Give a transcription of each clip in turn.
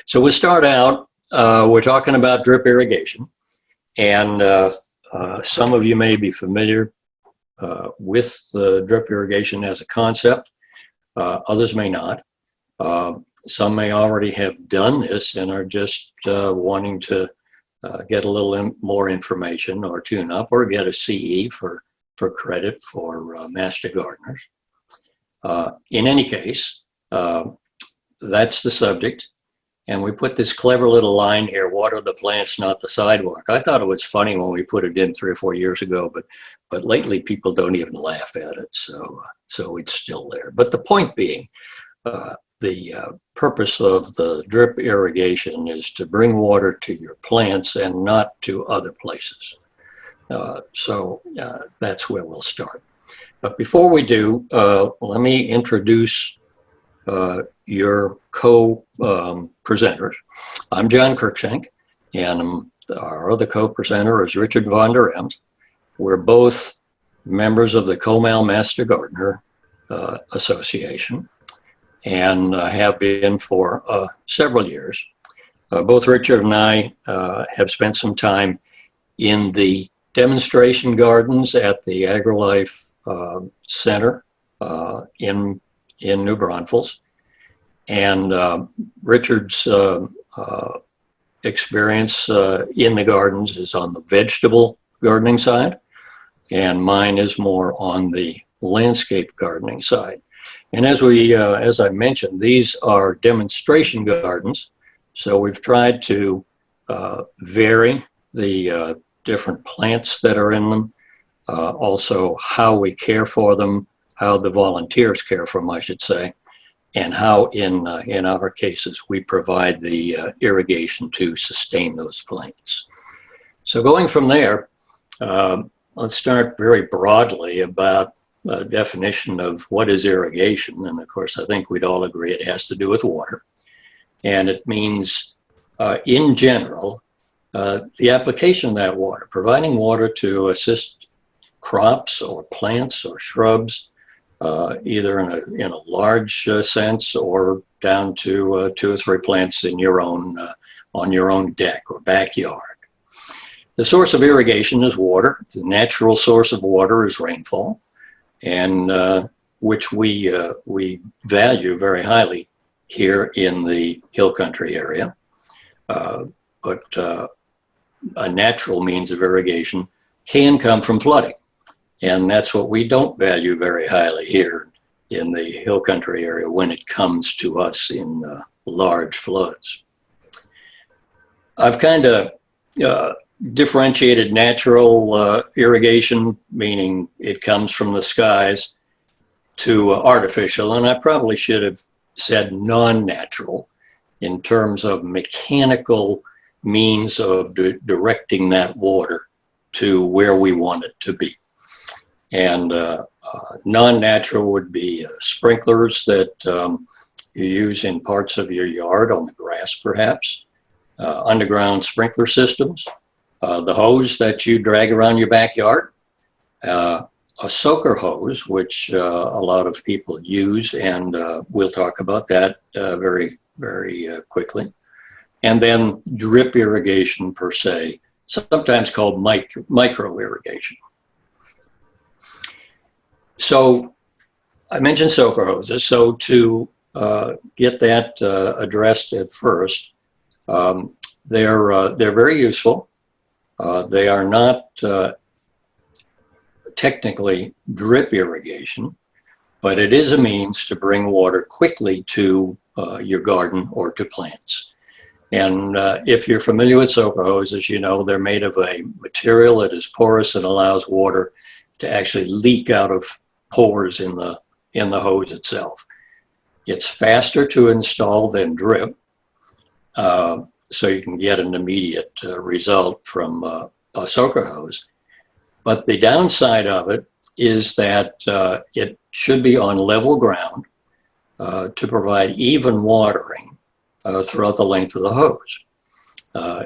So we'll start out, we're talking about drip irrigation, and some of you may be familiar with the drip irrigation as a concept, others may not. Some may already have done this and are just wanting to get a little more information or tune up or get a CE for credit for master gardeners. In any case, that's the subject. And we put this clever little line here, water the plants, not the sidewalk. I thought it was funny when we put it in 3 or 4 years ago, but lately people don't even laugh at it. So it's still there. But the point being, the purpose of the drip irrigation is to bring water to your plants and not to other places. So that's where we'll start. But before we do, let me introduce your co-presenters. I'm John Cruikshank, and our other co-presenter is Richard Vonder. We're both members of the Comal Master Gardener Association, and have been for several years. Both Richard and I have spent some time in the demonstration gardens at the AgriLife Center in New Braunfels. And Richard's experience in the gardens is on the vegetable gardening side, and mine is more on the landscape gardening side. And as I mentioned, these are demonstration gardens, so we've tried to vary the different plants that are in them, also how we care for them, how the volunteers care for them, I should say, and how in our cases we provide the irrigation to sustain those plants. So going from there, let's start very broadly about a definition of what is irrigation. And of course, I think we'd all agree it has to do with water. And it means, in general, the application of that water, providing water to assist crops or plants or shrubs, either in a large sense or down to 2 or 3 plants in your own, on your own deck or backyard. The source of irrigation is water. The natural source of water is rainfall, and which we value very highly here in the hill country area. But a natural means of irrigation can come from flooding, and that's what we don't value very highly here in the hill country area when it comes to us in large floods. I've kind of differentiated natural irrigation, meaning it comes from the skies, to artificial, and I probably should have said non-natural in terms of mechanical means of directing that water to where we want it to be. And non-natural would be sprinklers that you use in parts of your yard, on the grass perhaps, underground sprinkler systems, the hose that you drag around your backyard, a soaker hose, which a lot of people use, and we'll talk about that very quickly. And then drip irrigation per se, sometimes called micro irrigation. So I mentioned soaker hoses. So to get that addressed at first, they're very useful. They are not technically drip irrigation, but it is a means to bring water quickly to your garden or to plants. And if you're familiar with soaker hoses, you know they're made of a material that is porous and allows water to actually leak out of pores in the hose itself. It's faster to install than drip, so you can get an immediate result from a soaker hose. But the downside of it is that it should be on level ground to provide even watering throughout the length of the hose.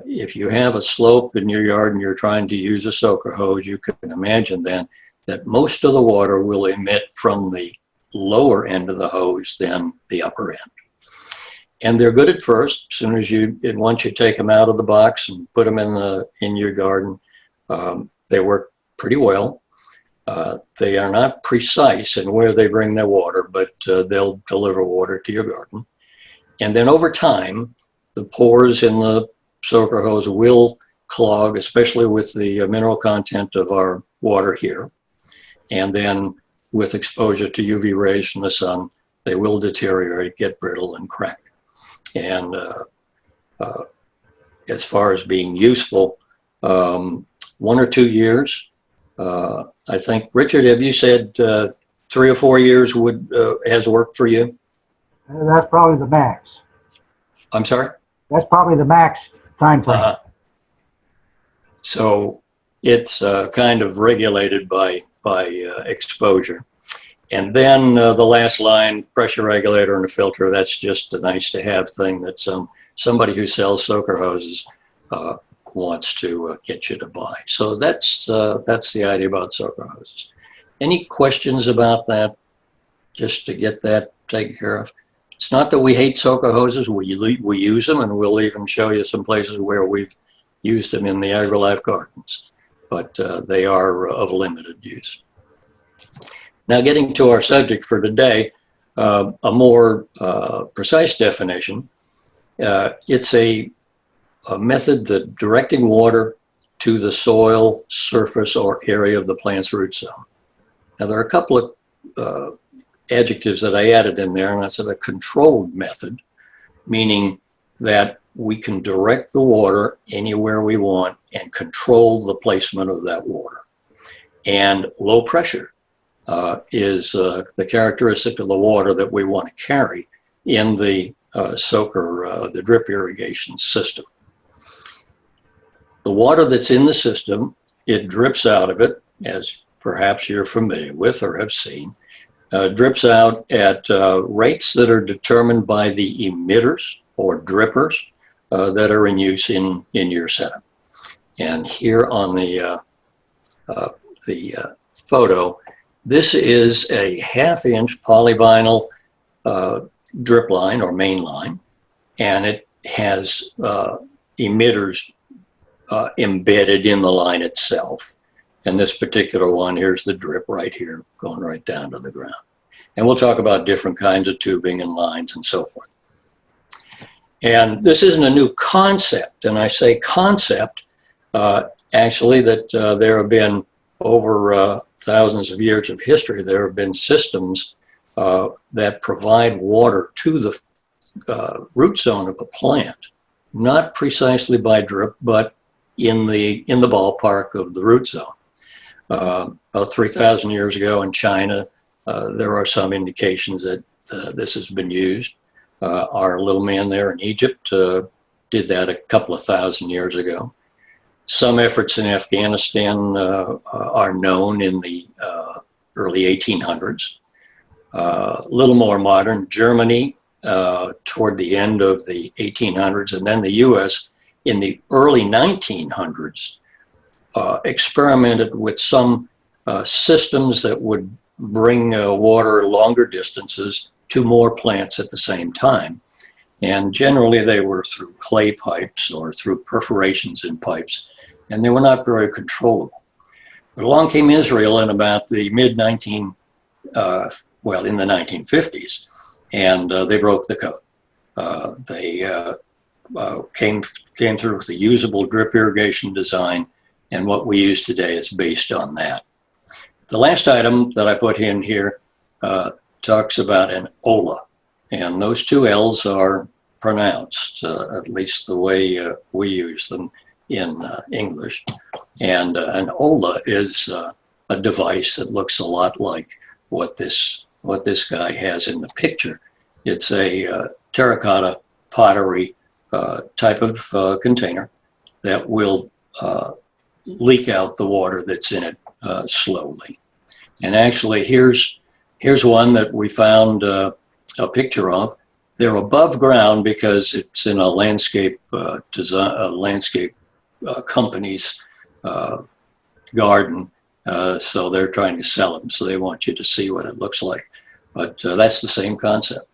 If you have a slope in your yard and you're trying to use a soaker hose, you can imagine then that most of the water will emit from the lower end of the hose than the upper end. And they're good at first. As soon as once you take them out of the box and put them in your garden, they work pretty well. They are not precise in where they bring their water, but they'll deliver water to your garden. And then over time, the pores in the soaker hose will clog, especially with the mineral content of our water here. And then with exposure to UV rays from the sun, they will deteriorate, get brittle, and crack. And as far as being useful, 1 or 2 years. I think, Richard, have you said 3 or 4 years has worked for you? That's probably the max. I'm sorry? That's probably the max time frame. So it's kind of regulated by exposure. And then the last line, pressure regulator and a filter, that's just a nice to have thing that somebody who sells soaker hoses wants to get you to buy. So that's the idea about soaker hoses. Any questions about that, just to get that taken care of? It's not that we hate soaker hoses. We use them, and we'll even show you some places where we've used them in the AgriLife gardens, but they are of limited use. Now, getting to our subject for today, a more precise definition, it's a method that directing water to the soil, surface, or area of the plant's root zone. Now, there are a couple of adjectives that I added in there, and I said a controlled method, meaning that we can direct the water anywhere we want and control the placement of that water. And low pressure is the characteristic of the water that we want to carry in the soaker, the drip irrigation system. The water that's in the system, it drips out of it, as perhaps you're familiar with or have seen, drips out at rates that are determined by the emitters or drippers that are in use in your setup. And here on the photo, this is a 1/2-inch polyvinyl drip line or main line, and it has emitters embedded in the line itself. And this particular one, here's the drip right here, going right down to the ground. And we'll talk about different kinds of tubing and lines and so forth. And this isn't a new concept, and I say concept, actually, that there have been over thousands of years of history, there have been systems that provide water to the root zone of a plant, not precisely by drip, but in the ballpark of the root zone. About 3,000 years ago in China, there are some indications that this has been used. Our little man there in Egypt did that a couple of thousand years ago. Some efforts in Afghanistan are known in the early 1800s. A little more modern, Germany toward the end of the 1800s, and then the US in the early 1900s experimented with some systems that would bring water longer distances to more plants at the same time. And generally they were through clay pipes or through perforations in pipes, and they were not very controllable. But along came Israel in about the in the 1950s, and they broke the code. They came through with a usable drip irrigation design, and what we use today is based on that. The last item that I put in here talks about an OLA, and those two L's are pronounced, at least the way we use them in English. And an OLA is a device that looks a lot like what this guy has in the picture. It's a terracotta pottery type of container that will leak out the water that's in it slowly. And actually, here's one that we found a picture of. They're above ground because it's in a landscape company's garden, so they're trying to sell them. So they want you to see what it looks like. But that's the same concept.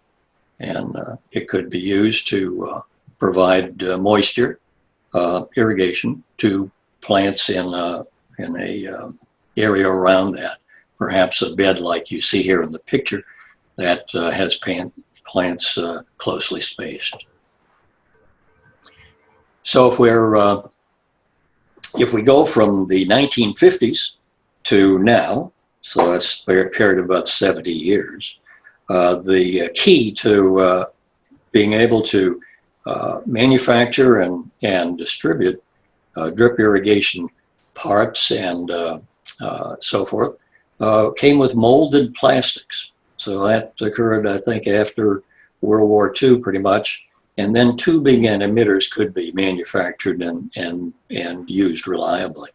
And it could be used to provide moisture irrigation to plants in a area around that. Perhaps a bed like you see here in the picture that has plants closely spaced. So if we go from the 1950s to now, so that's a period of about 70 years, the key to being able to manufacture and distribute drip irrigation parts and so forth came with molded plastics. So that occurred, I think, after World War II pretty much. And then tubing and emitters could be manufactured and used reliably.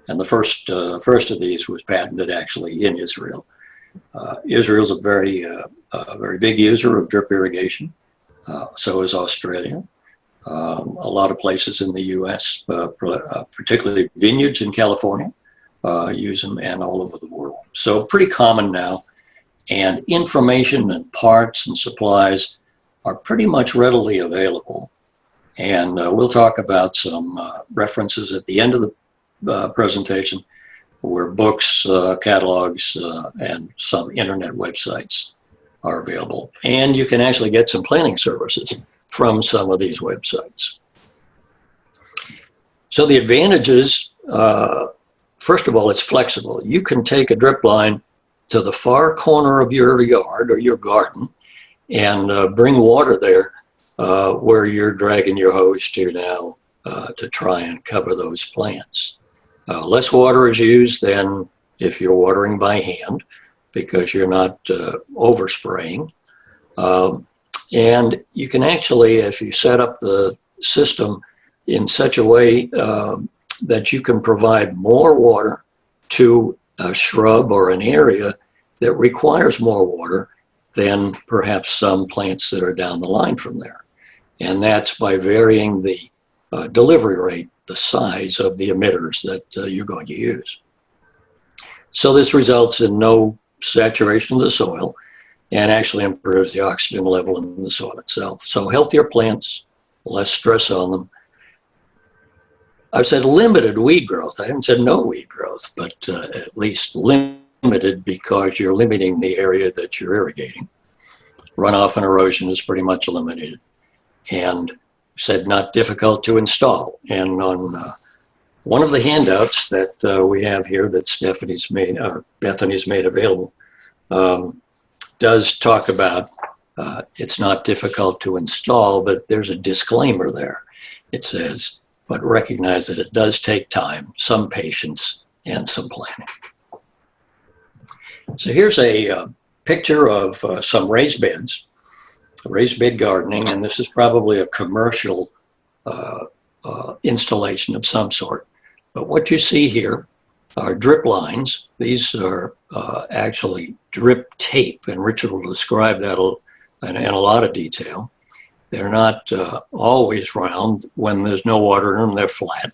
And the first of these was patented actually in Israel. Israel's a very big user of drip irrigation. So is Australia. A lot of places in the U.S., particularly vineyards in California, use them, and all over the world. So pretty common now. And information and parts and supplies are pretty much readily available. And we'll talk about some references at the end of the presentation, where books, catalogs, and some internet websites are available. And you can actually get some planning services from some of these websites. So the advantages, first of all, it's flexible. You can take a drip line to the far corner of your yard or your garden and bring water there where you're dragging your hose to now to try and cover those plants. Less water is used than if you're watering by hand because you're not overspraying. And you can actually, if you set up the system in such a way that you can provide more water to a shrub or an area that requires more water than perhaps some plants that are down the line from there. And that's by varying the delivery rate, the size of the emitters that you're going to use. So this results in no saturation of the soil and actually improves the oxygen level in the soil itself. So healthier plants, less stress on them. I've said limited weed growth. I haven't said no weed growth, but at least limited because you're limiting the area that you're irrigating. Runoff and erosion is pretty much eliminated. And said not difficult to install. And on one of the handouts that we have here that Bethany's made available does talk about it's not difficult to install, but there's a disclaimer there. It says, but recognize that it does take time, some patience, and some planning. So here's a picture of some raised beds, raised bed gardening, and this is probably a commercial installation of some sort. But what you see here are drip lines. These are actually drip tape, and Richard will describe that in a lot of detail. They're not always round. When there's no water in them, they're flat.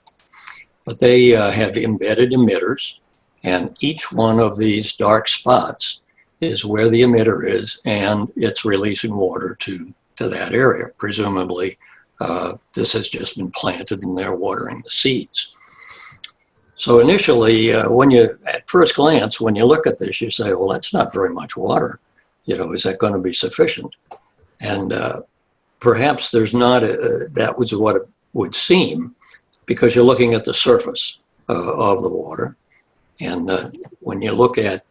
But they have embedded emitters, and each one of these dark spots is where the emitter is, and it's releasing water to that area. Presumably, this has just been planted and they're watering the seeds. So initially, at first glance, when you look at this, you say, well, that's not very much water. Is that going to be sufficient? And perhaps there's not, that was what it would seem, because you're looking at the surface of the water. And when you look at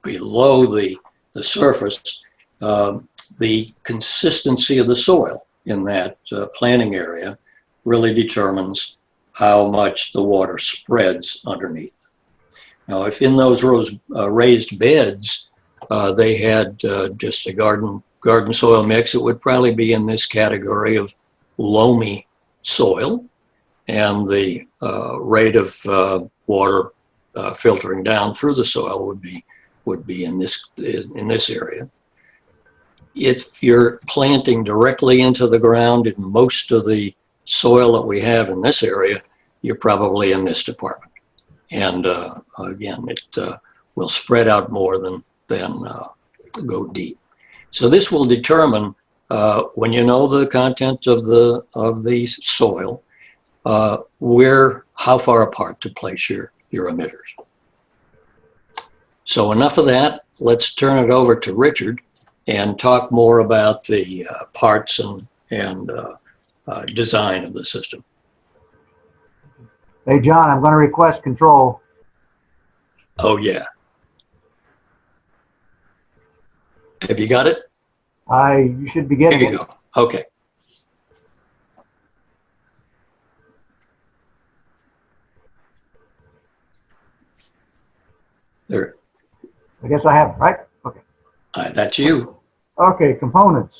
below the surface, the consistency of the soil in that planting area really determines how much the water spreads underneath. Now, if in those raised beds they had just a garden soil mix, it would probably be in this category of loamy soil, and the rate of water filtering down through the soil would be in this area. If you're planting directly into the ground in most of the soil that we have in this area, you're probably in this department. And again, it will spread out more than go deep. So this will determine when you know the content of the soil, how far apart to place your emitters. So enough of that. Let's turn it over to Richard and talk more about the parts and design of the system. Hey, John, I'm going to request control. Oh, yeah. Have you got it? You should be getting There you it. go. Okay. There. I guess I have it, right? Okay. That's you. Okay, components.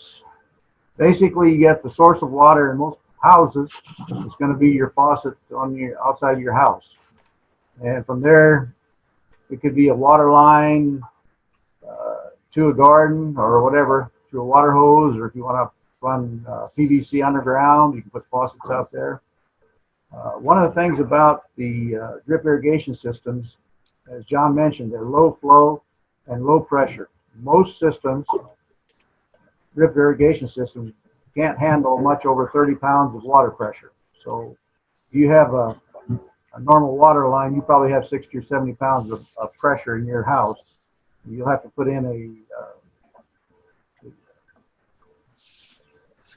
Basically, you get the source of water in most houses. It's going to be your faucet on your outside of your house. And from there, it could be a water line to a garden or whatever, to a water hose, or if you want to run PVC underground, you can put faucets out there. One of the things about the drip irrigation systems, as John mentioned, they're low flow and low pressure. Most systems, drip irrigation systems, can't handle much over 30 pounds of water pressure. So if you have a normal water line, you probably have 60 or 70 pounds of pressure in your house. You'll have to put in a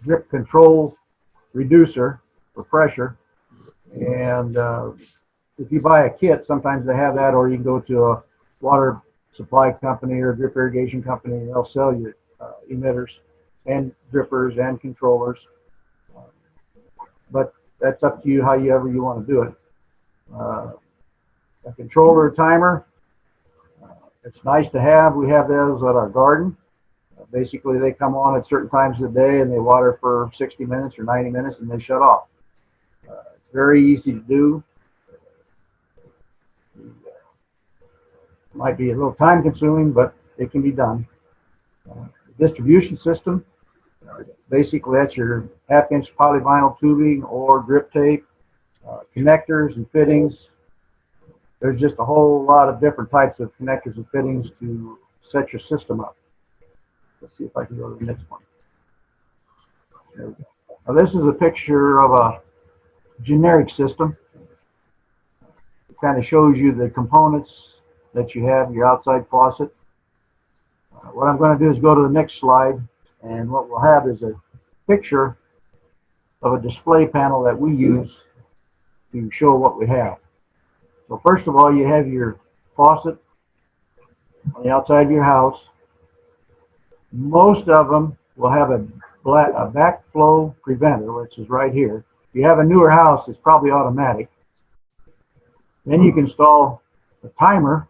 drip control reducer for pressure. And if you buy a kit, sometimes they have that, or you can go to a water supply company or drip irrigation company, and they'll sell you emitters and drippers and controllers. But that's up to you, however you want to do it. A controller timer, it's nice to have. We have those at our garden. Basically, they come on at certain times of the day and they water for 60 minutes or 90 minutes and they shut off. It's very easy to do. Might be a little time consuming, but it can be done. Distribution system, basically that's your half-inch polyvinyl tubing or drip tape, connectors and fittings. There's just a whole lot of different types of connectors and fittings to set your system up. Let's see if I can go to the next one. There we go. Now this is a picture of a generic system. It kind of shows you the components that you have, your outside faucet. What I'm going to do is go to the next slide, and what we'll have is a picture of a display panel that we use to show what we have. So first of all, you have your faucet on the outside of your house. Most of them will have a backflow preventer, which is right here. If you have a newer house, it's probably automatic. Then you can install a timer.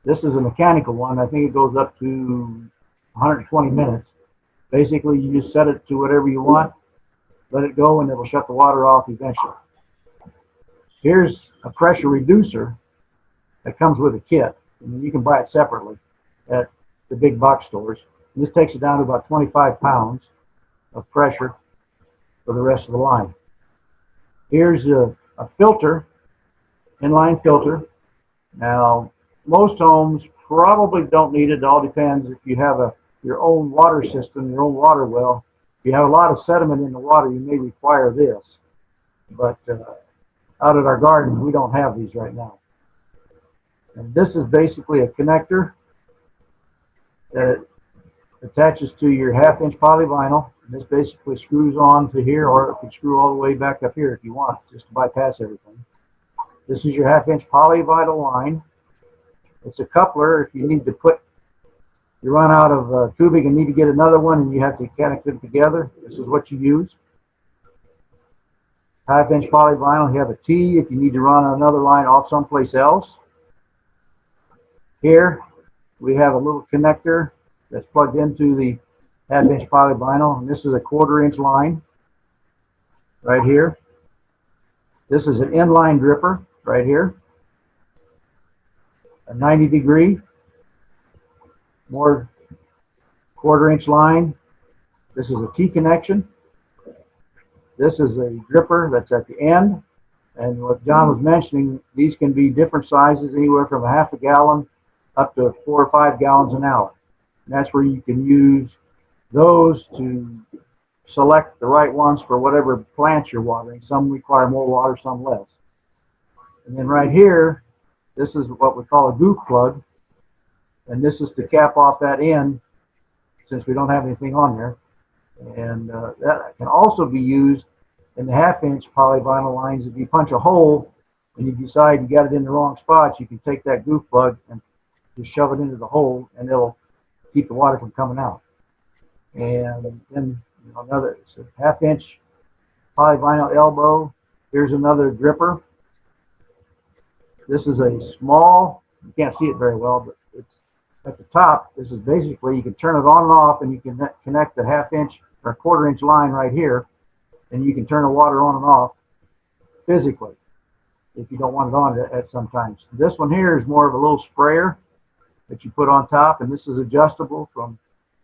This is a mechanical one. I think it goes up to 120 minutes. Basically, you just set it to whatever you want, let it go, and it will shut the water off eventually. Here's a pressure reducer that comes with a kit. And you can buy it separately at the big box stores. And this takes it down to about 25 pounds of pressure for the rest of the line. Here's a filter, inline filter. Now, most homes probably don't need it. It all depends if you have your own water system, your own water well. If you have a lot of sediment in the water, you may require this. But out at our garden, we don't have these right now. And this is basically a connector that attaches to your half-inch polyvinyl. And this basically screws on to here, or it can screw all the way back up here if you want, just to bypass everything. This is your half-inch polyvinyl line. It's a coupler if you need to you run out of tubing and need to get another one and you have to connect them together. This is what you use. Half-inch polyvinyl, you have a T if you need to run another line off someplace else. Here we have a little connector that's plugged into the half-inch polyvinyl, and this is a 1/4-inch line right here. This is an inline dripper right here, a 90-degree, more 1/4-inch line. This is a T connection. This is a dripper that's at the end, and what John was mentioning, these can be different sizes, anywhere from a half a gallon up to 4 or 5 gallons an hour. And that's where you can use those to select the right ones for whatever plants you're watering. Some require more water, some less. And then right here, this is what we call a goof plug. And this is to cap off that end, since we don't have anything on there. And that can also be used in the 1/2-inch polyvinyl lines. If you punch a hole and you decide you got it in the wrong spots, you can take that goof plug and just shove it into the hole, and it'll keep the water from coming out. And then another 1/2-inch polyvinyl elbow. Here's another dripper. This is a small, you can't see it very well, but it's at the top. This is basically, you can turn it on and off, and you can connect the 1/2-inch or 1/4-inch line right here, and you can turn the water on and off physically if you don't want it on at some times. This one here is more of a little sprayer that you put on top, and this is adjustable from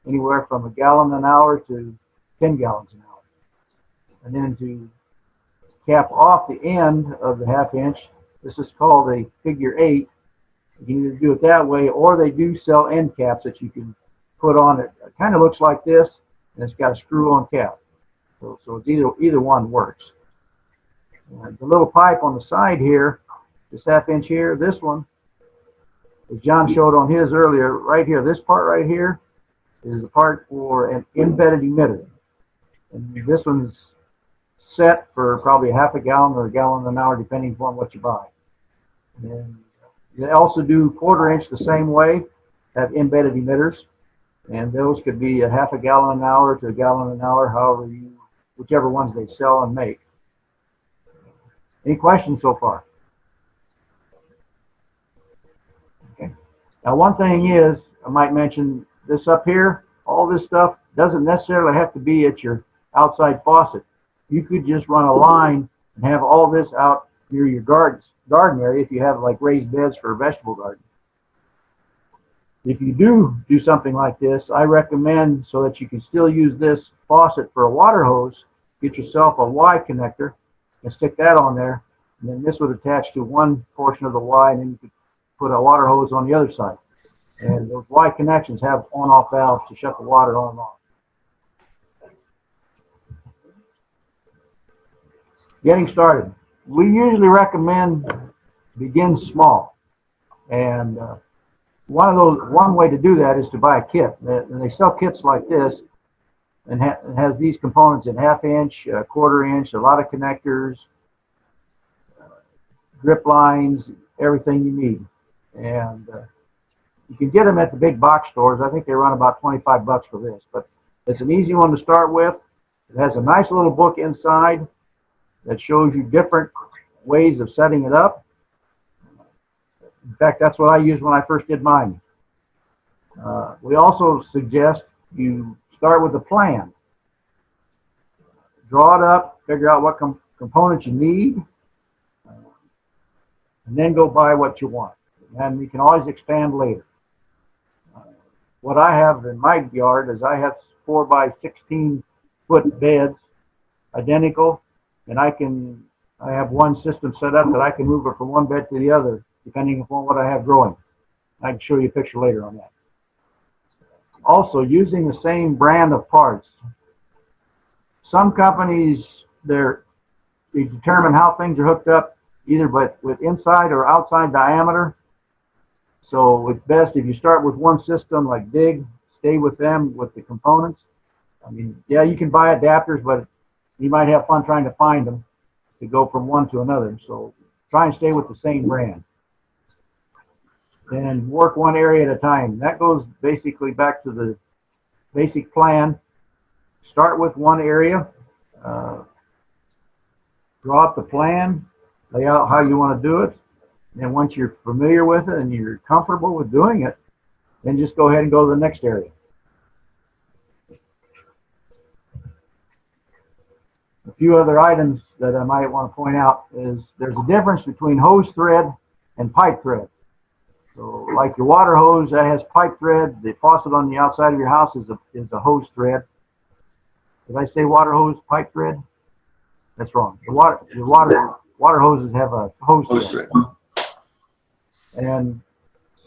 anywhere from 1 gallon an hour to 10 gallons an hour. And then to cap off the end of the 1/2-inch, this is called a figure 8. You can either do it that way, or they do sell end caps that you can put on it. It kind of looks like this, and it's got a screw-on cap. So it's either one works. And the little pipe on the side here, this 1/2-inch here, this one, as John showed on his earlier, right here, this part right here is the part for an embedded emitter. And this one's set for probably 1/2 gallon or 1 gallon an hour, depending upon what you buy. And they also do 1/4-inch the same way, have embedded emitters, and those could be 1/2 gallon an hour to 1 gallon an hour, whichever ones they sell and make. Any questions so far? Okay. Now, one thing is, I might mention this up here, all this stuff doesn't necessarily have to be at your outside faucet. You could just run a line and have all this out near your garden area if you have like raised beds for a vegetable garden. If you do something like this, I recommend, so that you can still use this faucet for a water hose, get yourself a Y connector and stick that on there, and then this would attach to one portion of the Y, and then you could put a water hose on the other side. And those Y connections have on-off valves to shut the water on and off. Getting started. We usually recommend begin small, and one way to do that is to buy a kit. And they sell kits like this, and it has these components in 1/2-inch, 1/4-inch, a lot of connectors, drip lines, everything you need. And you can get them at the big box stores. I think they run about 25 bucks for this, but it's an easy one to start with. It has a nice little book inside that shows you different ways of setting it up. In fact, that's what I used when I first did mine. We also suggest you start with a plan. Draw it up, figure out what components you need, and then go buy what you want. And you can always expand later. What I have in my yard is I have 4 by 16 foot beds, identical, and I have one system set up that I can move it from one bed to the other, depending upon what I have growing. I can show you a picture later on that. Also, using the same brand of parts. Some companies, they determine how things are hooked up either with inside or outside diameter. So it's best if you start with one system like Dig, stay with them with the components. I mean, yeah, you can buy adapters, but you might have fun trying to find them to go from one to another. So try and stay with the same brand. And work one area at a time. That goes basically back to the basic plan. Start with one area, draw up the plan, lay out how you want to do it, and once you're familiar with it and you're comfortable with doing it, then just go ahead and go to the next area. A few other items that I might want to point out is there's a difference between hose thread and pipe thread. So like your water hose, that has pipe thread. The faucet on the outside of your house is a hose thread. Did I say water hose, pipe thread? That's wrong. The water hoses have a hose thread. And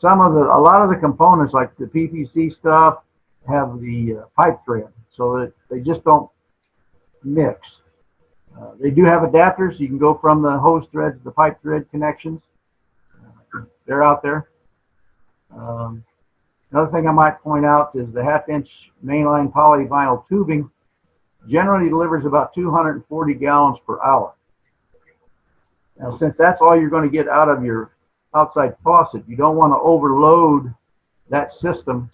a lot of the components, like the PVC stuff have the pipe thread, so that they just don't mix. They do have adapters. You can go from the hose thread to the pipe thread connections. They're out there. Another thing I might point out is the 1/2-inch mainline polyvinyl tubing generally delivers about 240 gallons per hour. Now, since that's all you're going to get out of your outside faucet, you don't want to overload that system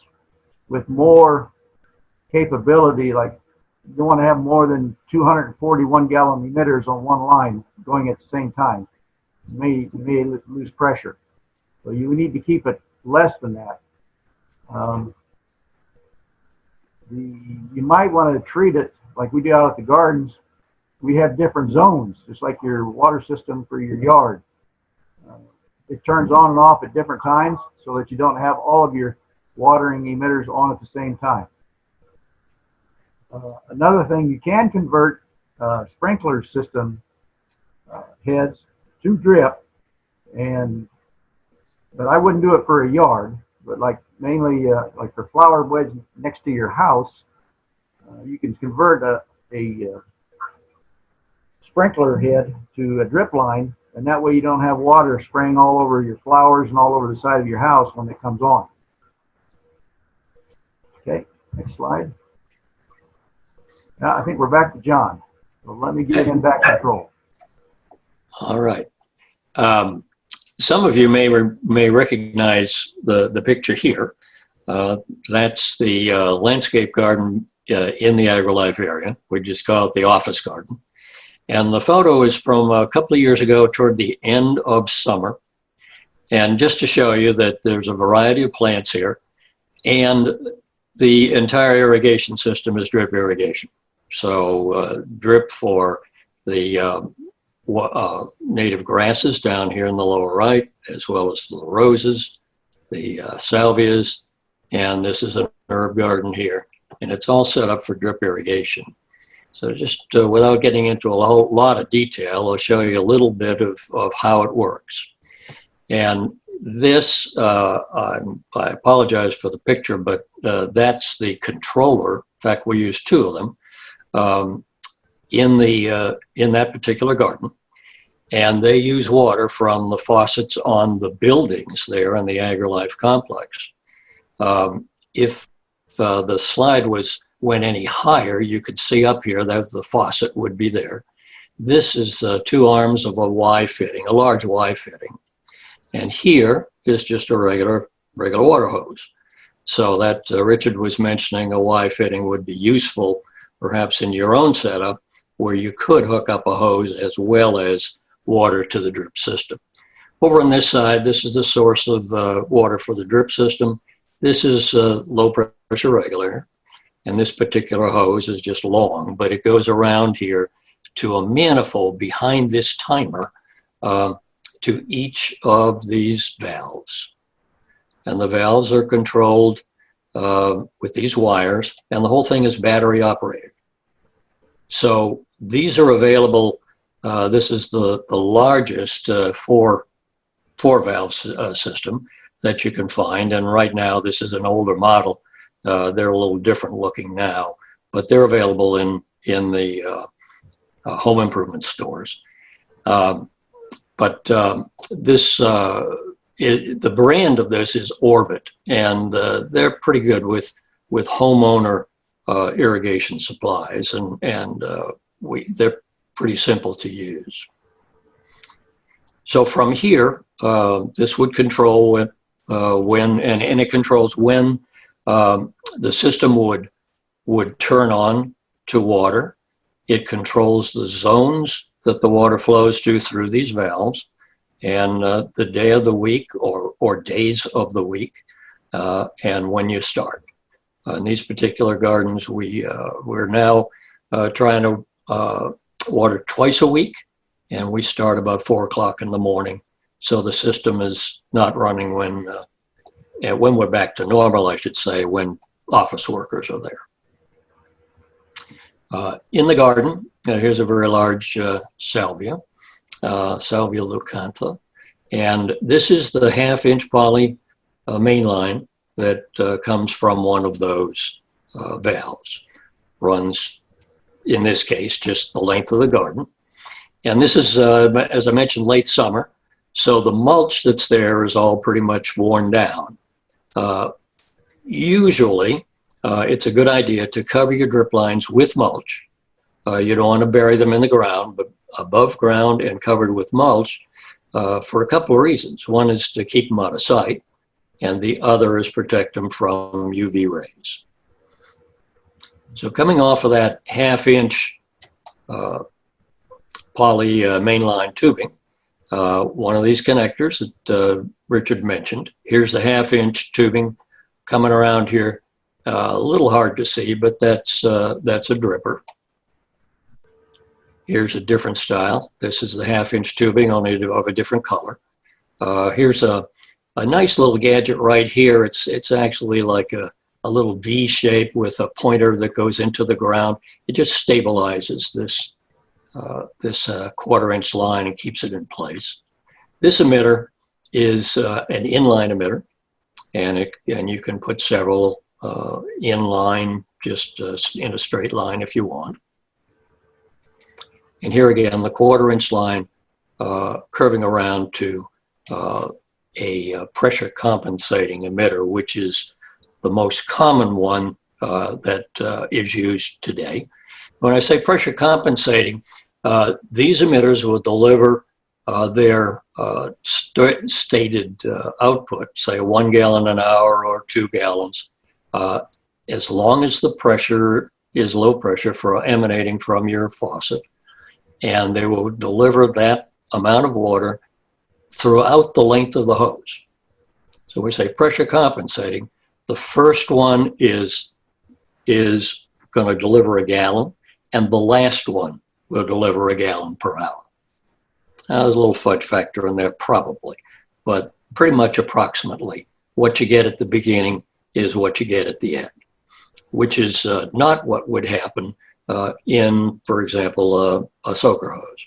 with more capability. Like, you don't want to have more than 241 gallon emitters on one line going at the same time. You may lose pressure. So you need to keep it less than that. You might want to treat it like we do out at the gardens. We have different zones, just like your water system for your yard. It turns on and off at different times so that you don't have all of your watering emitters on at the same time. Another thing, you can convert sprinkler system heads to drip, but I wouldn't do it for a yard. But like mainly like for flower beds next to your house, you can convert a sprinkler head to a drip line, and that way you don't have water spraying all over your flowers and all over the side of your house when it comes on. Okay, next slide. Now I think we're back to John. So let me give him back control. All right. Some of you may recognize the picture here. That's the landscape garden in the AgriLife area. We just call it the office garden. And the photo is from a couple of years ago toward the end of summer. And just to show you that there's a variety of plants here, and the entire irrigation system is drip irrigation. So drip for the native grasses down here in the lower right, as well as the roses, the salvias, and this is an herb garden here. And it's all set up for drip irrigation. So just without getting into a whole lot of detail, I'll show you a little bit of how it works. And this, I apologize for the picture, but that's the controller. In fact, we use two of them in that particular garden. And they use water from the faucets on the buildings there in the AgriLife complex. If the slide went any higher, you could see up here that the faucet would be there. This is two arms of a Y fitting, a large Y fitting. And here is just a regular water hose. So that Richard was mentioning, a Y fitting would be useful perhaps in your own setup, where you could hook up a hose as well as water to the drip system. Over on this side, this is the source of water for the drip system. This is low pressure regulator, and this particular hose is just long, but it goes around here to a manifold behind this timer to each of these valves. And the valves are controlled with these wires, and the whole thing is battery operated. So these are available. This is the largest four valve system that you can find, and right now this is an older model. They're a little different looking now, but they're available in the home improvement stores. This the brand of this is Orbit, and they're pretty good with homeowner irrigation supplies, and they're pretty simple to use. So from here, this would control when it controls when the system would turn on to water. It controls the zones that the water flows to through these valves, and the day of the week or days of the week, and when you start. In these particular gardens, we're now trying to water twice a week, and we start about 4 o'clock in the morning. So the system is not running when we're back to normal, I should say, when office workers are there. In the garden, here's a very large salvia, Salvia leucantha, and this is the 1/2-inch poly main line that comes from one of those valves. Runs, in this case, just the length of the garden. And this is, as I mentioned, late summer. So the mulch that's there is all pretty much worn down. Usually, it's a good idea to cover your drip lines with mulch. You don't want to bury them in the ground, but above ground and covered with mulch for a couple of reasons. One is to keep them out of sight, and the other is protect them from UV rays. So coming off of that half-inch poly mainline tubing, one of these connectors that Richard mentioned, here's the half-inch tubing coming around here. A little hard to see, but that's a dripper. Here's a different style. This is the half-inch tubing, only of a different color. Here's a nice little gadget right here. It's actually like a little V shape with a pointer that goes into the ground. It just stabilizes this quarter-inch line and keeps it in place. This emitter is an inline emitter, and you can put several inline, just in a straight line if you want. And here again, the quarter-inch line curving around to a pressure compensating emitter, which is the most common one that is used today. When I say pressure compensating, these emitters will deliver their stated output, say 1 gallon an hour or 2 gallons, as long as the pressure is low pressure for emanating from your faucet. And they will deliver that amount of water throughout the length of the hose. So we say pressure compensating. The first one is going to deliver a gallon, and the last one will deliver a gallon per hour. Now, there's a little fudge factor in there probably, but pretty much approximately what you get at the beginning is what you get at the end, which is not what would happen in, for example, a soaker hose.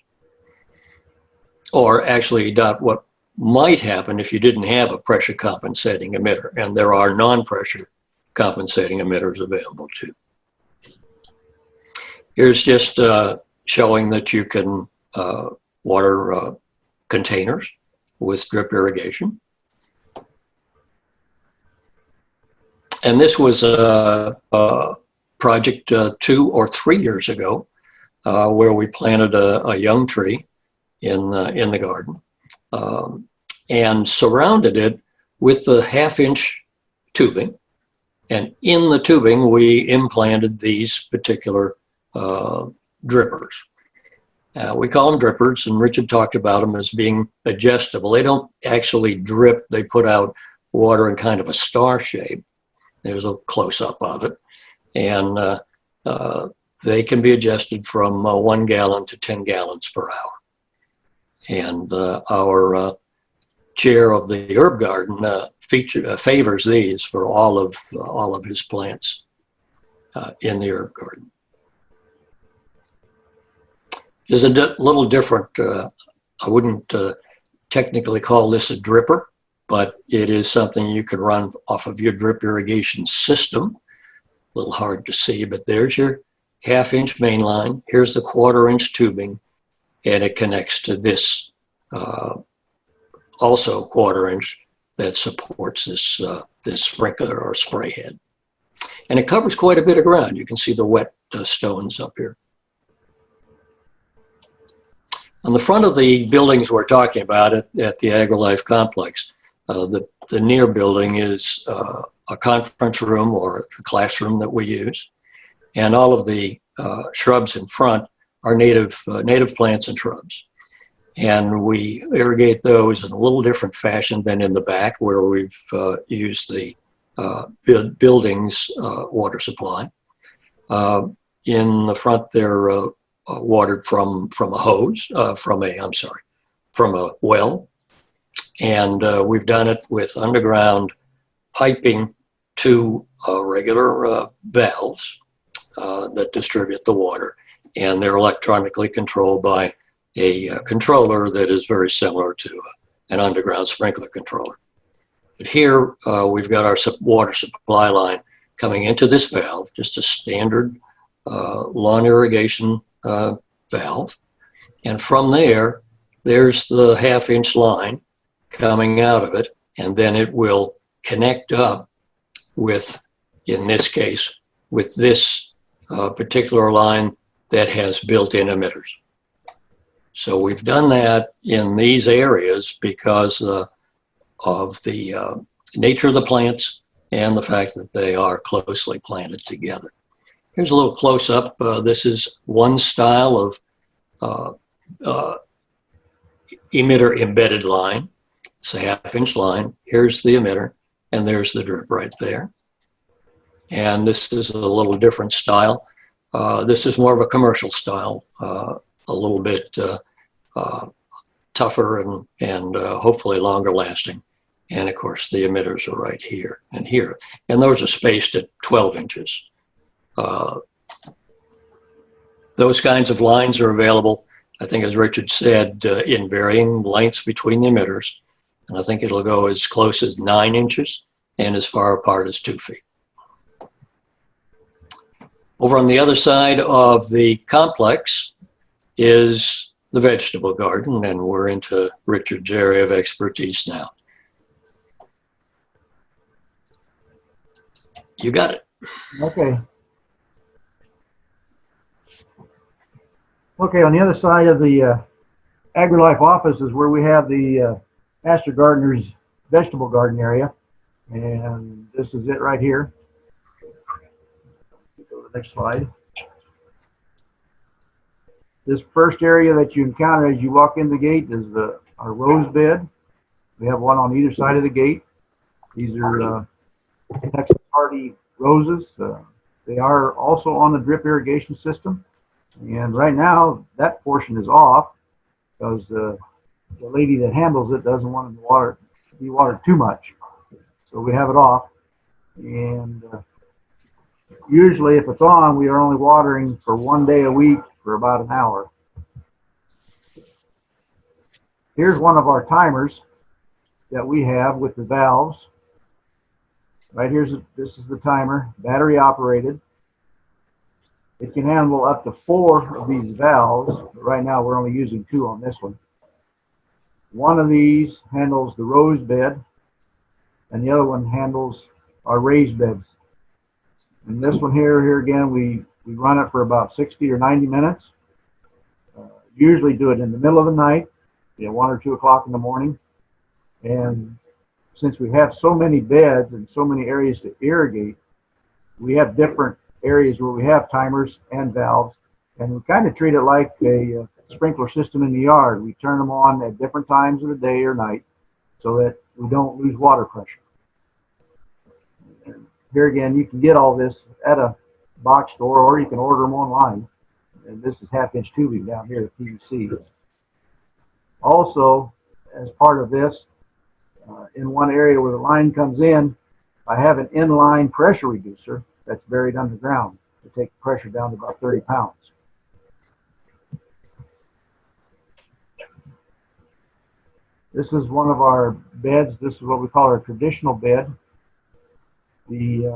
Or actually not what might happen if you didn't have a pressure compensating emitter, and there are non-pressure compensating emitters available too. Here's just showing that you can water containers with drip irrigation. And this was a project 2 or 3 years ago where we planted a young tree in the garden and surrounded it with the half-inch tubing. And in the tubing, we implanted these particular drippers. We call them drippers, and Richard talked about them as being adjustable. They don't actually drip. They put out water in kind of a star shape. There's a close-up of it. And they can be adjusted from 1 gallon to 10 gallons per hour. And our chair of the herb garden favors these for all of his plants in the herb garden. It's a little different. I wouldn't technically call this a dripper, but it is something you can run off of your drip irrigation system. A little hard to see, but there's your half-inch main line. Here's the quarter-inch tubing, and it connects to this also quarter-inch that supports this sprinkler or spray head. And it covers quite a bit of ground. You can see the wet stones up here. On the front of the buildings we're talking about at the AgriLife complex, the near building is a conference room or the classroom that we use. And all of the shrubs in front are native plants and shrubs. And we irrigate those in a little different fashion than in the back, where we've used the building's water supply. In the front, they're watered from a hose, from a well. And we've done it with underground piping to regular valves that distribute the water. And they're electronically controlled by a controller that is very similar to an underground sprinkler controller. But here we've got our water supply line coming into this valve, just a standard lawn irrigation valve. And from there, there's the 1/2-inch line coming out of it, and then it will connect up with, in this case, with this particular line that has built-in emitters. So we've done that in these areas because of the nature of the plants and the fact that they are closely planted together. Here's a little close-up. This is one style of emitter embedded line. It's a 1/2-inch line. Here's the emitter, and there's the drip right there. And this is a little different style. This is more of a commercial style, a little bit tougher and hopefully longer lasting. And of course, the emitters are right here and here. And those are spaced at 12 inches. Those kinds of lines are available, I think, as Richard said, in varying lengths between the emitters. And I think it'll go as close as 9 inches and as far apart as 2 feet. Over on the other side of the complex is the vegetable garden, and we're into Richard's area of expertise now. You got it. Okay. Okay, on the other side of the AgriLife office is where we have the Master Gardener's vegetable garden area. And this is it right here. Go to the next slide. This first area that you encounter as you walk in the gate is our rose bed. We have one on either side of the gate. These are Texas hardy roses. They are also on the drip irrigation system. And right now, that portion is off because the lady that handles it doesn't want it to be watered too much. So we have it off. And usually if it's on, we are only watering for 1 day a week for about an hour. Here's one of our timers that we have with the valves. Right this is the timer, battery operated. It can handle up to 4 of these valves. But right now we're only using 2 on this one. One of these handles the rose bed, and the other one handles our raised beds. And this one here again, we run it for about 60 or 90 minutes. Usually do it in the middle of the night, 1 or 2 o'clock in the morning. And since we have so many beds and so many areas to irrigate, we have different areas where we have timers and valves, and we kind of treat it like a sprinkler system in the yard. We turn them on at different times of the day or night so that we don't lose water pressure. And here again, you can get all this at a box store, or you can order them online. And this is 1/2-inch tubing down here at PVC. Also, as part of this, in one area where the line comes in, I have an inline pressure reducer that's buried underground to take the pressure down to about 30 pounds. This is one of our beds. This is what we call our traditional bed. We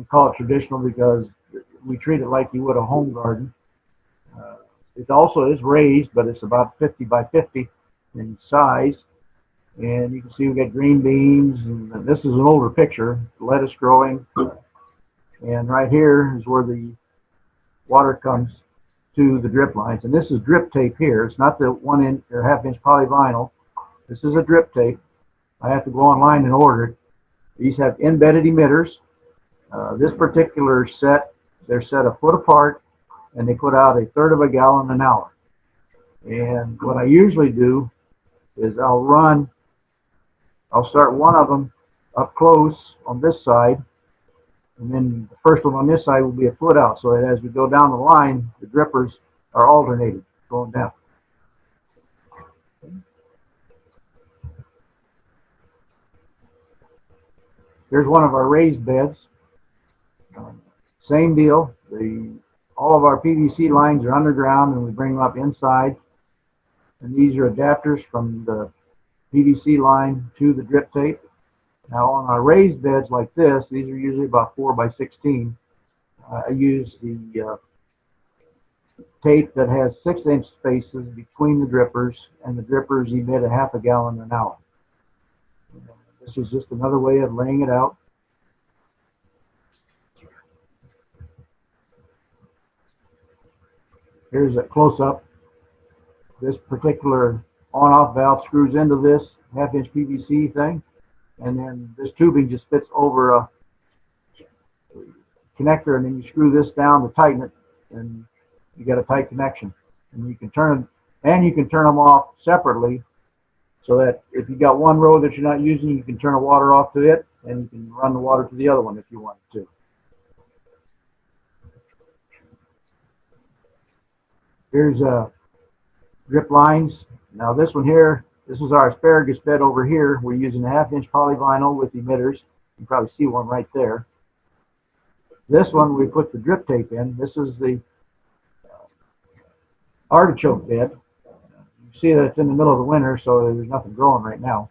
call it traditional because we treat it like you would a home garden. It also is raised, but it's about 50 by 50 in size. And you can see we got green beans, and this is an older picture, lettuce growing. And right here is where the water comes to the drip lines. And this is drip tape here. It's not the 1-inch or 1/2-inch polyvinyl. This is a drip tape. I have to go online and order it. These have embedded emitters. This particular set, they're set a foot apart, and they put out 1/3 of a gallon an hour. And what I usually do is I'll start one of them up close on this side, and then the first one on this side will be a foot out, so that as we go down the line, the drippers are alternated going down. Here's one of our raised beds. Same deal. All of our PVC lines are underground, and we bring them up inside. And these are adapters from the PVC line to the drip tape. Now on our raised beds like this, these are usually about 4 by 16. I use the tape that has 6-inch spaces between the drippers, and the drippers emit a half a gallon an hour. This is just another way of laying it out. Here's a close-up. This particular on-off valve screws into this half-inch PVC thing, and then this tubing just fits over a connector, and then you screw this down to tighten it, and you get a tight connection. And you can turn them off separately, so that if you got one row that you're not using, you can turn the water off to it, and you can run the water to the other one if you want to. Here's drip lines. Now this one here, this is our asparagus bed over here. We're using a half-inch polyvinyl with emitters. You can probably see one right there. This one we put the drip tape in. This is the artichoke bed. You see that it's in the middle of the winter, so there's nothing growing right now.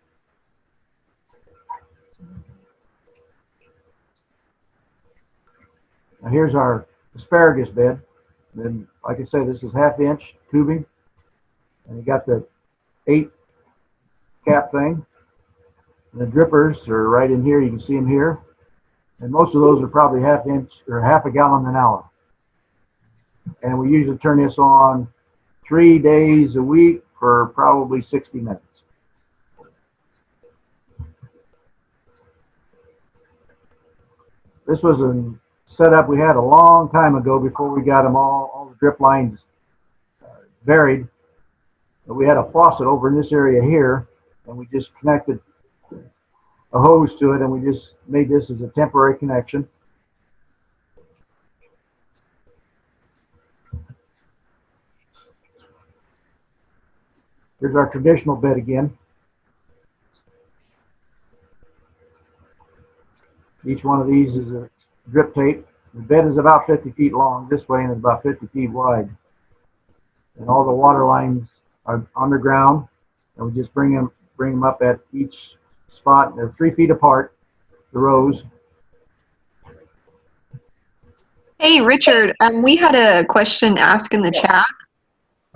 Now here's our asparagus bed. Then, like I say, this is half-inch tubing, and you got the 8 cap thing. And the drippers are right in here. You can see them here, and most of those are probably half-inch or half a gallon an hour. And we usually turn this on 3 days a week for probably 60 minutes. This was a setup we had a long time ago before we got them all the drip lines buried. But we had a faucet over in this area here, and we just connected a hose to it, and we just made this as a temporary connection. Here's our traditional bed again. Each one of these is a drip tape. The bed is about 50 feet long this way, and it's about 50 feet wide. And all the water lines are underground, and we just bring them up at each spot. They're 3 feet apart, the rows. Hey, Richard, we had a question asked in the chat.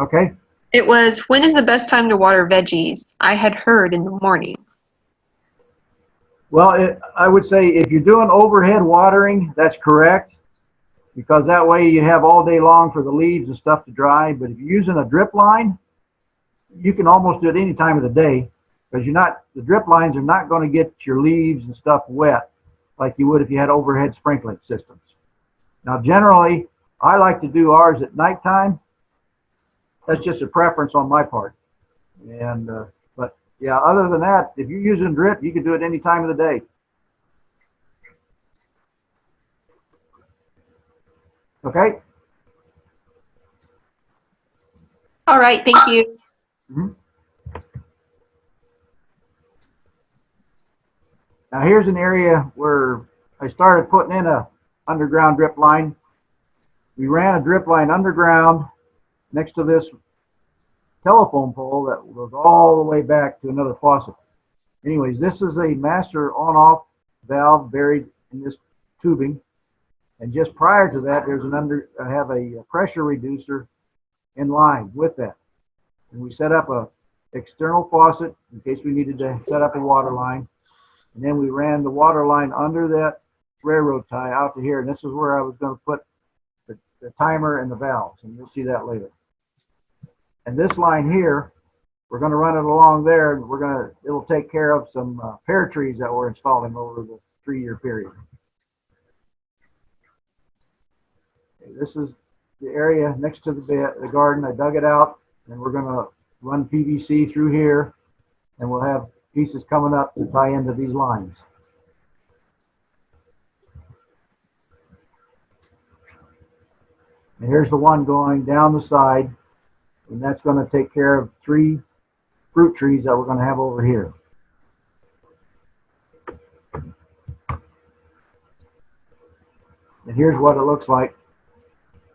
Okay. It was, when is the best time to water veggies? I had heard in the morning. Well, I would say if you're doing overhead watering, that's correct, because that way you have all day long for the leaves and stuff to dry. But if you're using a drip line, you can almost do it any time of the day, because the drip lines are not going to get your leaves and stuff wet like you would if you had overhead sprinkling systems. Now, generally, I like to do ours at nighttime. That's just a preference on my part. And but yeah, other than that, if you're using drip, you can do it any time of the day. Okay. All right, thank you. Mm-hmm. Now here's an area where I started putting in a underground drip line. We ran a drip line underground next to this telephone pole that goes all the way back to another faucet. Anyways, this is a master on-off valve buried in this tubing, and just prior to that, I have a pressure reducer in line with that. And we set up a external faucet in case we needed to set up a water line, and then we ran the water line under that railroad tie out to here, and this is where I was going to put the timer and the valves, and you'll see that later. And this line here, we're going to run it along there, and it'll take care of some pear trees that we're installing over the 3-year period. Okay, this is the area next to the garden. I dug it out, and we're going to run PVC through here, and we'll have pieces coming up to tie into these lines. And here's the one going down the side, and that's going to take care of 3 fruit trees that we're going to have over here. And here's what it looks like.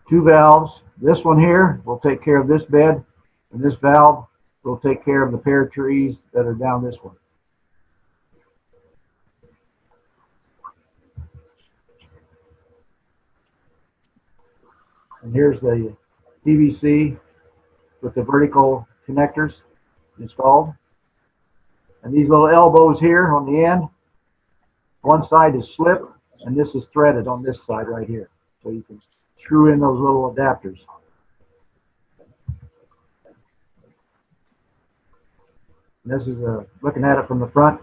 2 valves. This one here will take care of this bed, and this valve will take care of the pear trees that are down this one. And here's the PVC with the vertical connectors installed. And these little elbows here on the end, one side is slip and this is threaded on this side right here. So you can screw in those little adapters. And this is looking at it from the front.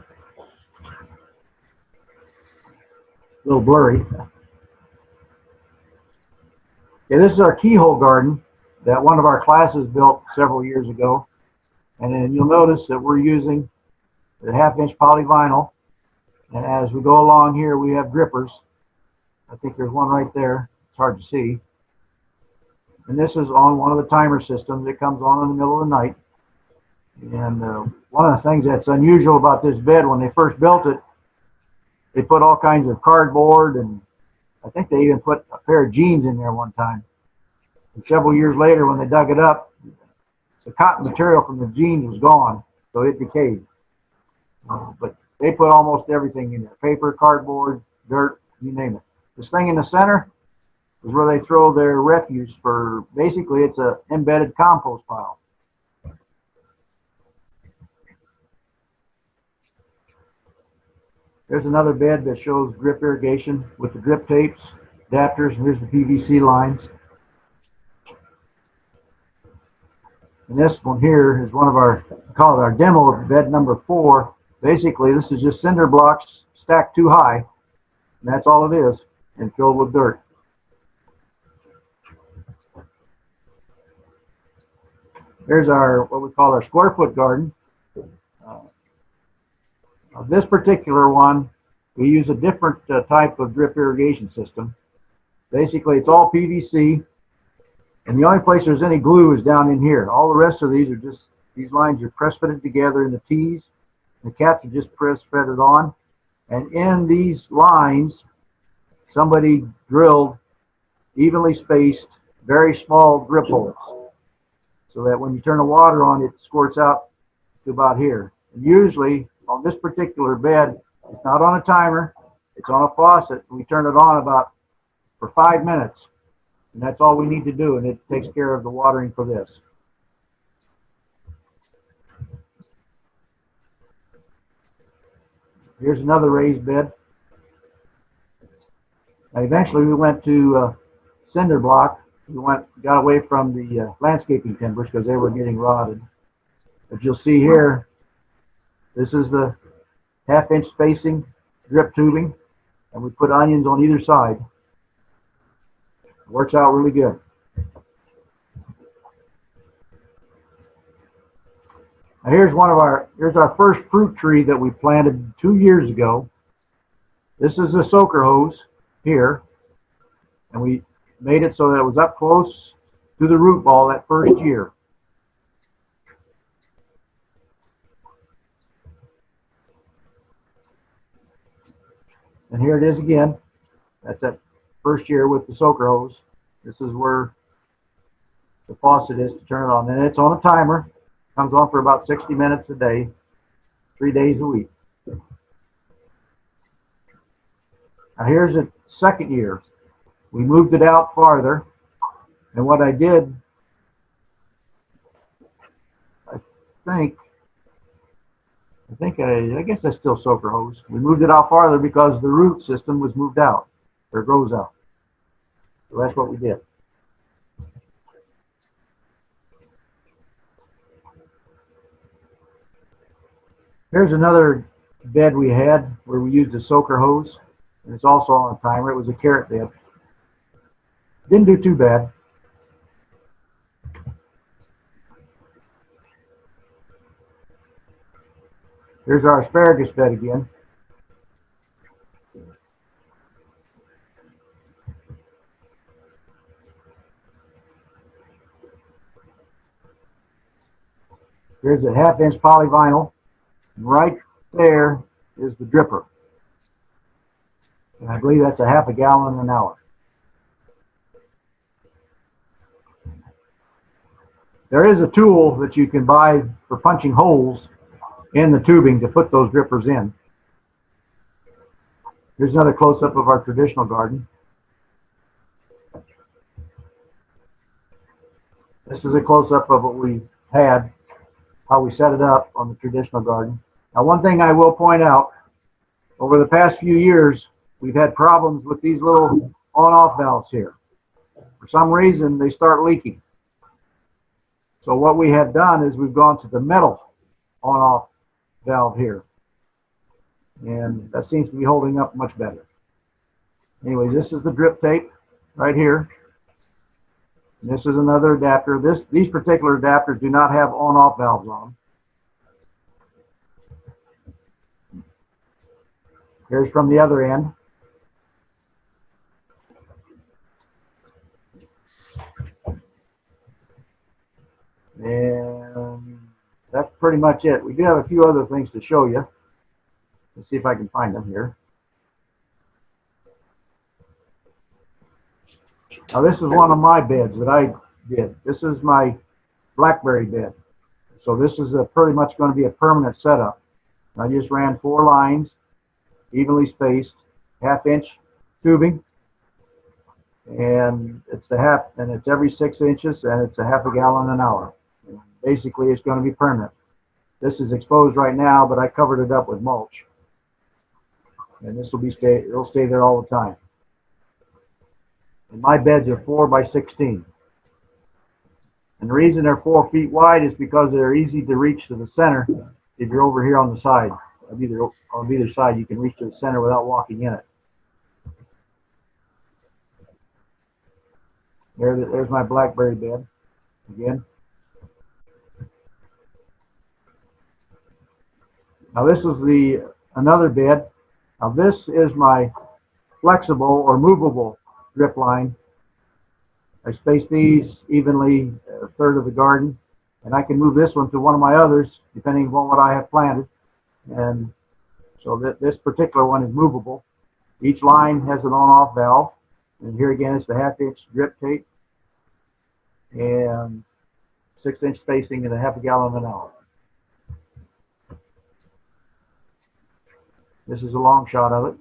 A little blurry. Okay, this is our Keyhole Garden that one of our classes built several years ago. And then you'll notice that we're using the 1/2-inch polyvinyl. And as we go along here, we have drippers. I think there's one right there. It's hard to see. And this is on one of the timer systems. It comes on in the middle of the night. And one of the things that's unusual about this bed, when they first built it, they put all kinds of cardboard, and I think they even put a pair of jeans in there one time. And several years later, when they dug it up, the cotton material from the jeans was gone, so it decayed. But they put almost everything in there: paper, cardboard, dirt, you name it. This thing in the center is where they throw their refuse for, basically it's a embedded compost pile. There's another bed that shows drip irrigation with the drip tapes, adapters, and here's the PVC lines. And this one here is one of our, call it our demo of bed number 4. Basically, this is just cinder blocks stacked too high, and that's all it is, and filled with dirt. Here's our, what we call our square foot garden. This particular one, we use a different type of drip irrigation system. Basically, it's all PVC, and the only place there's any glue is down in here. All the rest of these are just, these lines are press fitted together in the T's. The caps are just press fitted on. And in these lines, somebody drilled evenly spaced, very small drip holes, so that when you turn the water on, it squirts out to about here. And usually, on this particular bed, it's not on a timer, it's on a faucet. We turn it on about for 5 minutes, and that's all we need to do, and it takes care of the watering for this. Here's another raised bed. Now, eventually we went to cinder block. We got away from the landscaping timbers because they were getting rotted. But you'll see here, this is the 1/2-inch spacing drip tubing, and we put onions on either side. It works out really good. Now here's our first fruit tree that we planted 2 years ago. This is a soaker hose here, and we made it so that it was up close to the root ball that first year. And here it is again. That's that first year with the soaker hose. This is where the faucet is to turn it on. And it's on a timer. Comes on for about 60 minutes a day, 3 days a week. Now here's the second year. We moved it out farther. And what I did, I guess that's still soaker hose. We moved it out farther because the root system was moved out, or grows out. So that's what we did. Here's another bed we had where we used a soaker hose, and it's also on a timer. It was a carrot bed. Didn't do too bad. Here's our asparagus bed again. Here's a 1/2-inch polyvinyl. Right there is the dripper. And I believe that's a 1/2 gallon an hour. There is a tool that you can buy for punching holes in the tubing to put those drippers in. Here's another close-up of our traditional garden. This is a close-up of what we had, how we set it up on the traditional garden. Now, one thing I will point out, over the past few years, we've had problems with these little on-off valves here. For some reason, they start leaking. So what we have done is we've gone to the metal on-off valve here. And that seems to be holding up much better. Anyway, this is the drip tape right here. And this is another adapter. These particular adapters do not have on-off valves on them. Here's from the other end. And that's pretty much it. We do have a few other things to show you. Let's see if I can find them here. Now this is one of my beds that I did. This is my blackberry bed. So this is pretty much going to be a permanent setup. I just ran 4 lines, evenly spaced, 1/2 inch tubing, and it's every 6 inches, and it's a 1/2 gallon an hour. And basically, it's going to be permanent. This is exposed right now, but I covered it up with mulch, and this will it'll stay there all the time. And my beds are 4 by 16. And the reason they're 4 feet wide is because they're easy to reach to the center. If you're over here on the side, on either side, you can reach to the center without walking in it. There's my blackberry bed again. Now this is another bed. Now this is my flexible or movable drip line. I spaced these evenly, 1/3 of the garden, and I can move this one to one of my others depending on what I have planted. And so this particular one is movable. Each line has an on-off valve, and here again it's the 1/2 inch drip tape and 6 inch spacing and a 1/2 gallon an hour. This is a long shot of it.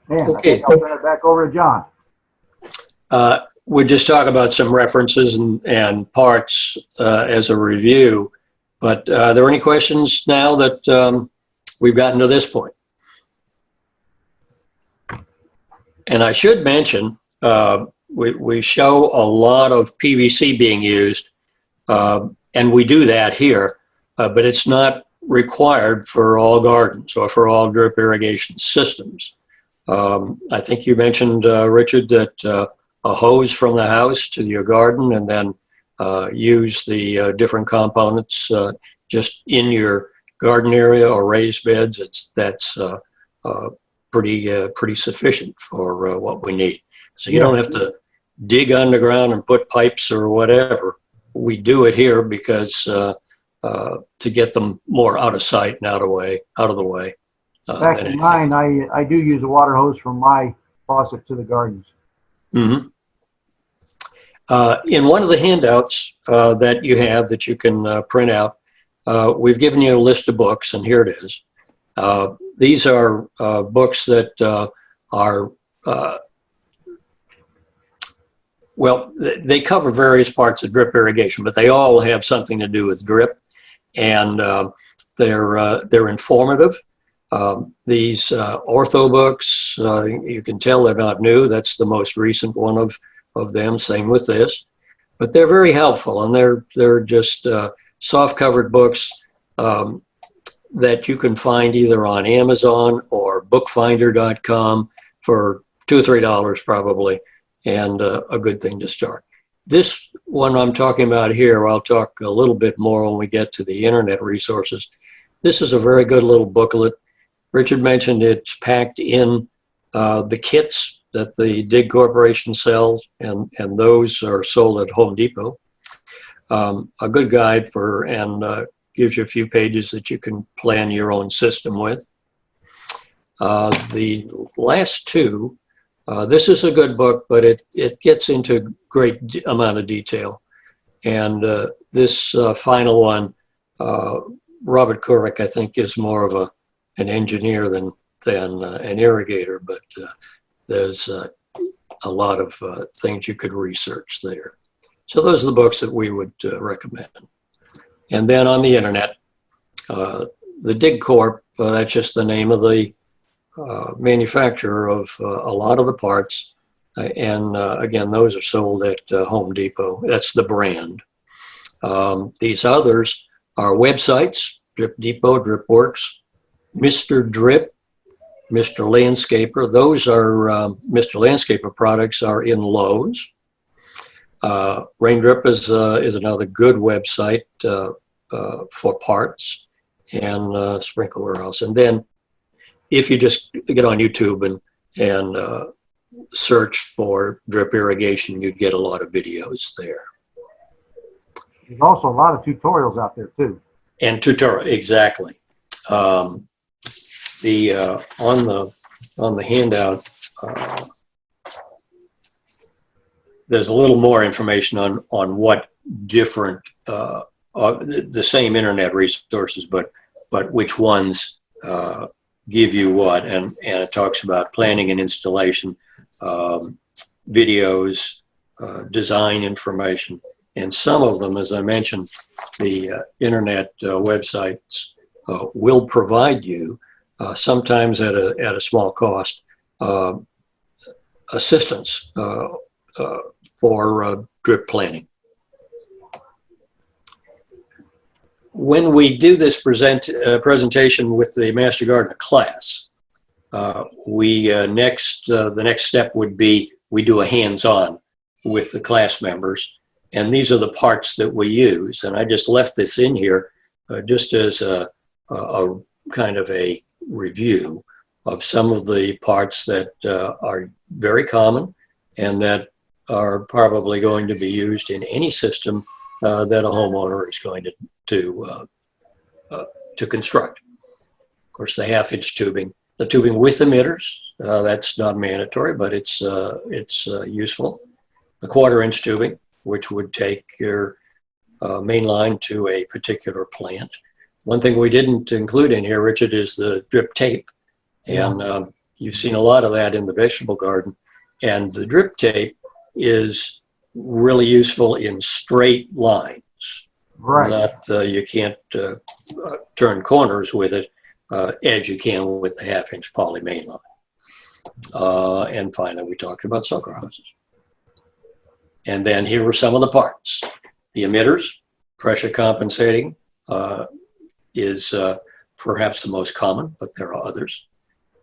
And okay. I think I'll turn it back over to John. We just talk about some references and parts as a review, but are there any questions now that we've gotten to this point? And I should mention, we show a lot of PVC being used, and we do that here, but it's not required for all gardens or for all drip irrigation systems. I think you mentioned, Richard, that a hose from the house to your garden and then use the different components just in your garden area or raised beds. That's pretty sufficient for what we need. So you don't have to dig underground and put pipes or whatever. We do it here because to get them more out of sight and out of the way. Back in mine, I do use a water hose from my faucet to the gardens. Mm-hmm. In one of the handouts that you have that you can print out, we've given you a list of books, and here it is. These are books that are, well, they cover various parts of drip irrigation, but they all have something to do with drip, and they're informative. These ortho books, you can tell they're not new. That's the most recent one of them. Same with this, but they're very helpful, and they're just soft-covered books that you can find either on Amazon or bookfinder.com for $2 or $3 probably, and a good thing to start. This one I'm talking about here, I'll talk a little bit more when we get to the internet resources. This is a very good little booklet. Richard mentioned it's packed in the kits that the Dig Corporation sells, and those are sold at Home Depot. A good guide and gives you a few pages that you can plan your own system with. The last two, this is a good book, but it gets into great amount of detail. And this final one, Robert Couric, I think, is more of an engineer than an irrigator, but there's a lot of things you could research there. So those are the books that we would recommend. And then on the internet, the Dig Corp, that's just the name of the manufacturer of a lot of the parts. And again, those are sold at Home Depot. That's the brand. These others are websites: Drip Depot, Drip Works, Mr. Drip, Mr. Landscaper. Those are Mr. Landscaper products are in Lowe's. Rain Drip is another good website for parts, and Sprinkler Warehouse. And then if you just get on YouTube and search for drip irrigation, you'd get a lot of videos there. There's also a lot of tutorials out there too. And tutorial, exactly. On the handout, there's a little more information on what different the same internet resources, but which ones give you what, and it talks about planning and installation, videos, design information, and some of them, as I mentioned, the internet websites will provide you, sometimes at a small cost, assistance for drip planning. When we do this presentation with the Master Gardener class, the next step would be we do a hands-on with the class members, and these are the parts that we use. And I just left this in here just as a kind of a review of some of the parts that are very common and that are probably going to be used in any system that a homeowner is going to construct. Of course, the half-inch tubing, the tubing with emitters, that's not mandatory, but it's useful. The quarter-inch tubing, which would take your main line to a particular plant. One thing we didn't include in here, Richard, is the drip tape. And you've seen a lot of that in the vegetable garden. And the drip tape is really useful in straight lines. Right. Not, you can't turn corners with it, as you can with the half-inch poly main line. And finally, we talked about soaker hoses. And then here are some of the parts. The emitters, pressure compensating, is perhaps the most common, but there are others.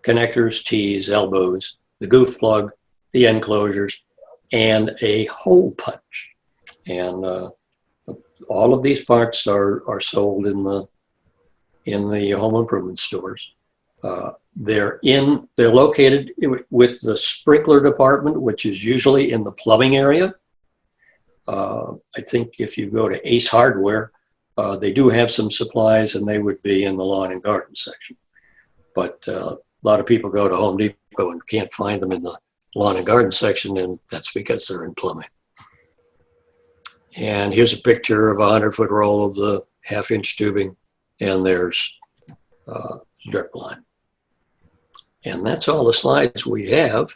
Connectors, tees, elbows, the goof plug, the enclosures, and a hole punch. And all of these parts are sold in the home improvement stores. They're located with the sprinkler department, which is usually in the plumbing area. I think if you go to Ace Hardware, they do have some supplies, and they would be in the lawn and garden section. But a lot of people go to Home Depot and can't find them in the lawn and garden section, and that's because they're in plumbing. And here's a picture of a 100-foot roll of the half-inch tubing, and there's drip line. And that's all the slides we have.